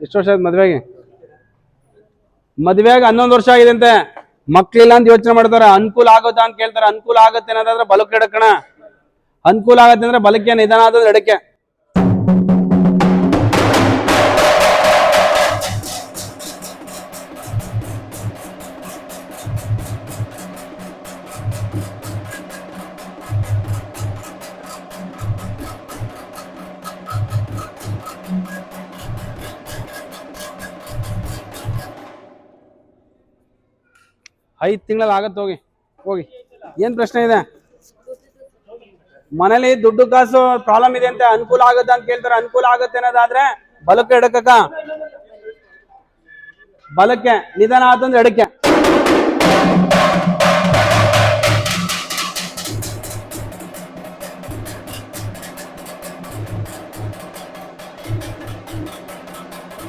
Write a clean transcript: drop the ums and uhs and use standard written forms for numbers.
ಎಷ್ಟು ವರ್ಷ ಆಯ್ತು ಮದ್ವೆಗೆ? ಮದ್ವೆಗೆ 11 ವರ್ಷ ಆಗಿದೆ ಅಂತೆ. ಮಕ್ಳಿಲ್ಲ ಅಂತ ಯೋಚನೆ ಮಾಡ್ತಾರೆ. ಅನುಕೂಲ ಆಗುತ್ತಾ ಅಂತ ಕೇಳ್ತಾರೆ. ಅನುಕೂಲ ಆಗುತ್ತೆ ಅನ್ನೋದಾದ್ರೆ ಬಲಕ್ಕೆ ಎಡಕಣ. ಅನುಕೂಲ ಆಗತ್ತೆ ಅಂದ್ರೆ ಬಲಕ್ಕೆ, ನಿಧಾನ ಆದ್ರೆ ಎಡಕ್ಕೆ. ಐದು ತಿಂಗಳಲ್ಲಿ ಆಗತ್ತೆ. ಹೋಗಿ ಹೋಗಿ. ಏನ್ ಪ್ರಶ್ನೆ ಇದೆ? ಮನೇಲಿ ದುಡ್ಡು ಕಾಸು ಪ್ರಾಬ್ಲಮ್ ಇದೆ ಅಂತ ಅನುಕೂಲ ಆಗುತ್ತೆ ಅಂತ ಕೇಳ್ತಾರೆ. ಅನುಕೂಲ ಆಗುತ್ತೆ ಅನ್ನೋದಾದ್ರೆ ಬಲಕ್ಕೆ ಎಡಕ್ಕ, ಬಲಕ್ಕೆ, ನಿಧಾನ ಆತಂದ್ರೆ ಎಡಕ್ಕೆ.